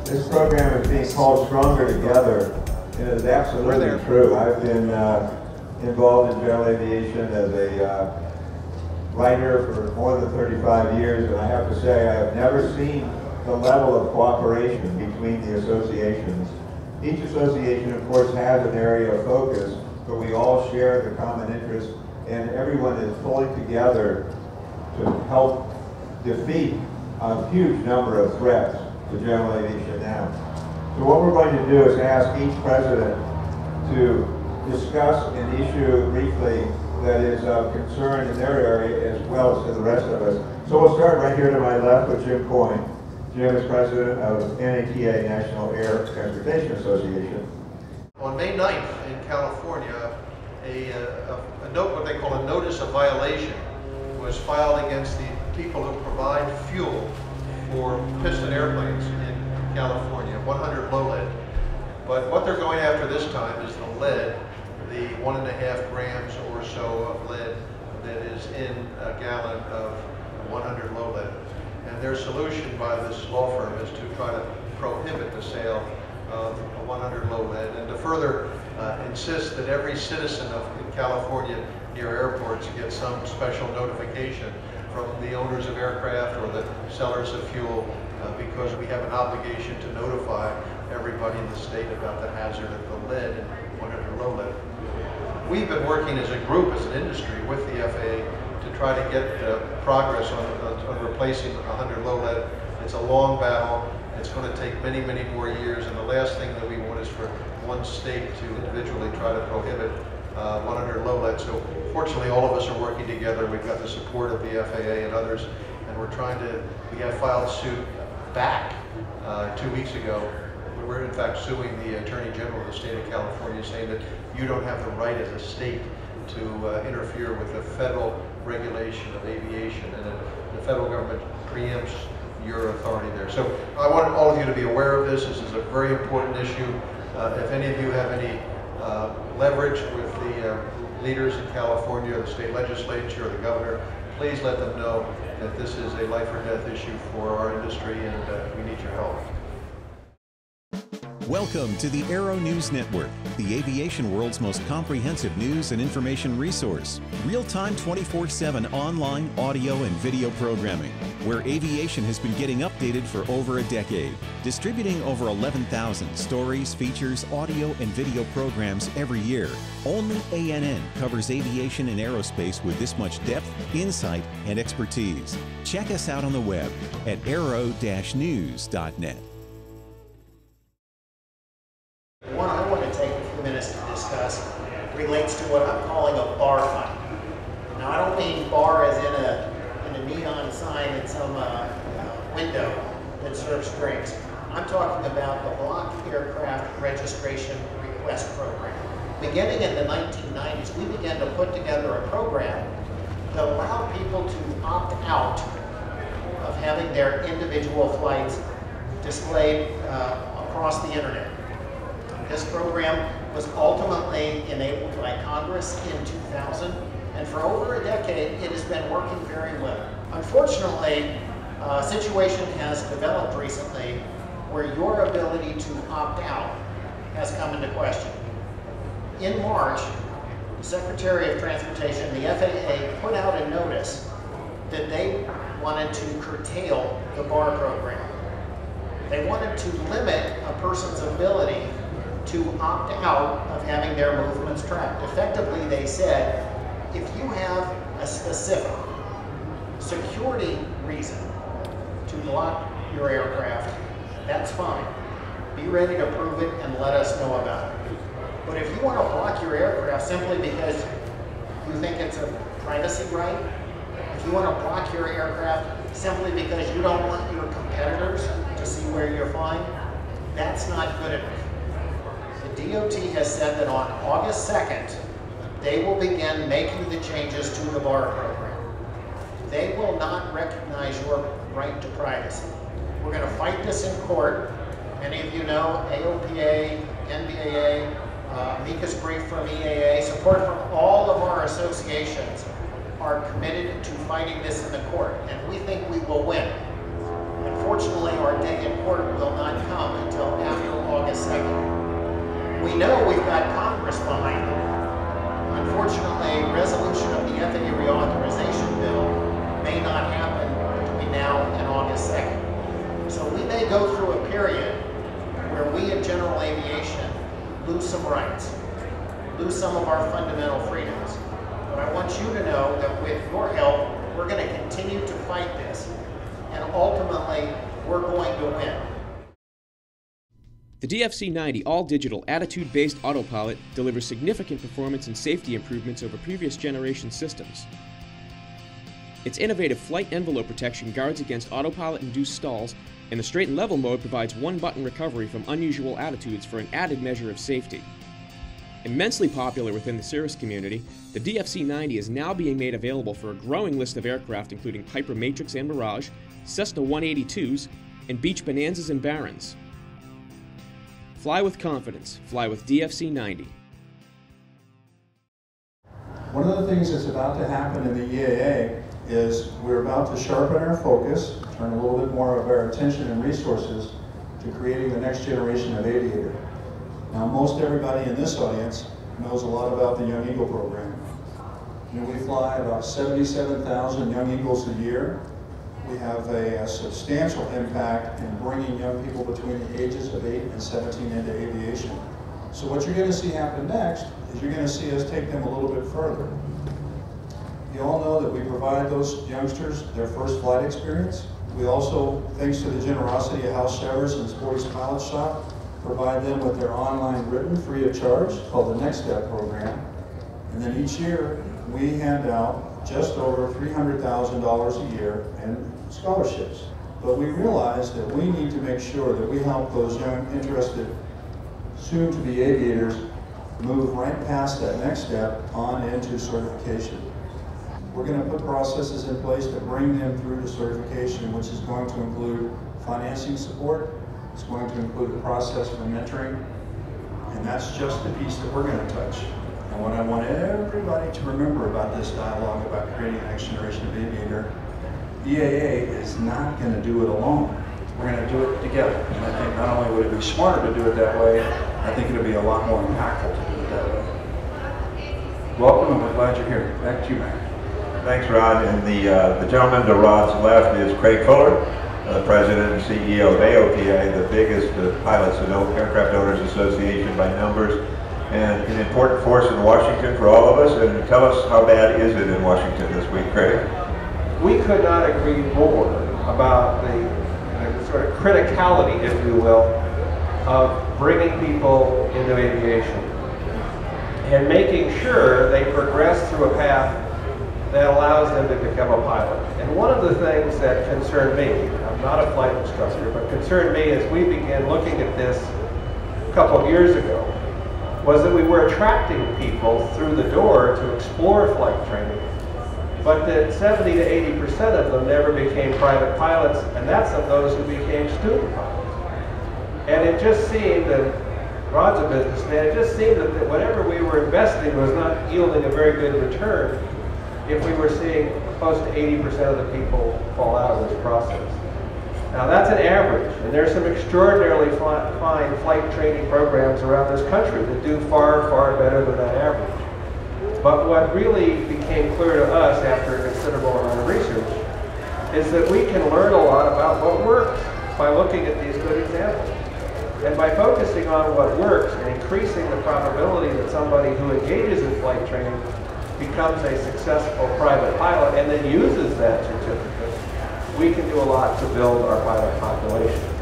This program is being called Stronger Together, and it is absolutely true. I've been involved in general aviation as a writer for more than 35 years, and I have to say I have never seen the level of cooperation between the associations. Each association, of course, has an area of focus, but we all share the common interest, and everyone is pulling together to help defeat a huge number of threats to general aviation now. So what we're going to do is ask each president to discuss an issue briefly that is of concern in their area as well as to the rest of us. So we'll start right here to my left with Jim Coyne. Jim is president of NATA, National Air Transportation Association. On May 9th in California, what they call a notice of violation was filed against the people who provide fuel for piston airplanes in California, 100 low lead. But what they're going after this time is the lead, the 1.5 grams or so of lead that is in a gallon of 100 low lead. And their solution by this law firm is to try to prohibit the sale of 100 low lead and to further insist that every citizen in California near airports gets some special notification from the owners of aircraft or the sellers of fuel because we have an obligation to notify everybody in the state about the hazard of the lead in 100 low lead. We've been working as a group, as an industry, with the FAA to try to get progress on replacing 100 low lead. It's a long battle. It's going to take many, many more years, and the last thing that we want is for one state to individually try to prohibit 100 low lead. So fortunately, all of us are working together. We've got the support of the FAA and others, and we have filed suit back 2 weeks ago. We're in fact suing the Attorney General of the state of California, saying that you don't have the right as a state to interfere with the federal regulation of aviation, and the federal government preempts your authority there. So I want all of you to be aware of this. This is a very important issue. If any of you have any leverage with the leaders in California, or the state legislature, or the governor, please let them know that this is a life or death issue for our industry, and we need your help. Welcome to the Aero-News Network, the aviation world's most comprehensive news and information resource. Real-time 24/7 online audio and video programming, where aviation has been getting updated for over a decade. Distributing over 11,000 stories, features, audio, and video programs every year. Only ANN covers aviation and aerospace with this much depth, insight, and expertise. Check us out on the web at aero-news.net. One I want to take a few minutes to discuss relates to what I'm calling a bar fight. Now, I don't mean bar as in a neon sign in some window that serves drinks. I'm talking about the Block Aircraft Registration Request Program. Beginning in the 1990s, we began to put together a program that allowed people to opt out of having their individual flights displayed across the internet. This program was ultimately enabled by Congress in 2000, and for over a decade, it has been working very well. Unfortunately, a situation has developed recently where your ability to opt out has come into question. In March, the Secretary of Transportation, the FAA, put out a notice that they wanted to curtail the bar program. They wanted to limit a person's ability to opt out of having their movements tracked. Effectively, they said, if you have a specific security reason to block your aircraft, that's fine. Be ready to prove it and let us know about it. But if you want to block your aircraft simply because you think it's a privacy right, if you want to block your aircraft simply because you don't want your competitors to see where you're flying, that's not good enough. The DOT has said that on August 2nd, they will begin making the changes to the bar program. They will not recognize your right to privacy. We're going to fight this in court. Many of you know AOPA, NBAA, amicus brief from EAA, support from all of our associations are committed to fighting this in the court, and we think we will win. unfortunately, our day in court will not come until after August 2nd. We know we've got Congress behind it. Unfortunately, resolution of the FAA reauthorization bill may not happen between now and August 2nd. So we may go through a period where we in general aviation lose some rights, lose some of our fundamental freedoms. But I want you to know that with your help, we're going to continue to fight this, and ultimately, we're going to win. The DFC-90 all-digital attitude-based autopilot delivers significant performance and safety improvements over previous generation systems. Its innovative flight envelope protection guards against autopilot-induced stalls, and the straight and level mode provides one-button recovery from unusual attitudes for an added measure of safety. Immensely popular within the cirrus community, the DFC-90 is now being made available for a growing list of aircraft including Piper Matrix and Mirage, Cessna 182s, and Beech Bonanzas and Barons. Fly with confidence. Fly with DFC-90. One of the things that's about to happen in the EAA is we're about to sharpen our focus, turn a little bit more of our attention and resources to creating the next generation of aviator. Now, most everybody in this audience knows a lot about the Young Eagle program. You know, we fly about 77,000 Young Eagles a year. We have a substantial impact in bringing young people between the ages of 8 and 17 into aviation. So what you're going to see happen next is you're going to see us take them a little bit further. You all know that we provide those youngsters their first flight experience. We also, thanks to the generosity of House Shevers and Sporty's Pilot Shop, provide them with their online written free of charge called the Next Step program. And then each year we hand out just over $300,000 a year in scholarships. But we realize that we need to make sure that we help those young, interested, soon-to-be aviators move right past that next step on into certification. We're going to put processes in place to bring them through to certification, which is going to include financing support. It's going to include a process for mentoring, and that's just the piece that we're going to touch. And what I want everybody to remember about this dialogue about creating the next generation of aviator, EAA is not going to do it alone. We're going to do it together. And I think not only would it be smarter to do it that way, I think it'll be a lot more impactful to do it that way. Welcome, and we're glad you're here. Back to you, Matt. Thanks, Rod. And the gentleman to Rod's left is Craig Fuller, President and CEO of Aero-TV, the biggest pilots and aircraft owners association by numbers, and an important force in Washington for all of us. And tell us, how bad is it in Washington this week, Craig? We could not agree more about the sort of criticality, if you will, of bringing people into aviation and making sure they progress through a path that allows them to become a pilot. And one of the things that concerned me, I'm not a flight instructor, but concerned me as we began looking at this a couple of years ago, was that we were attracting people through the door to explore flight training, but that 70 to 80% of them never became private pilots, and that's of those who became student pilots. And it just seemed, and Rod's a businessman, it just seemed that whatever we were investing was not yielding a very good return if we were seeing close to 80% of the people fall out of this process. Now that's an average, and there's some extraordinarily fine flight training programs around this country that do far, far better than that average. But what really became clear to us after a considerable amount of research is that we can learn a lot about what works by looking at these good examples. And by focusing on what works and increasing the probability that somebody who engages in flight training becomes a successful private pilot and then uses that certificate, we can do a lot to build our pilot population.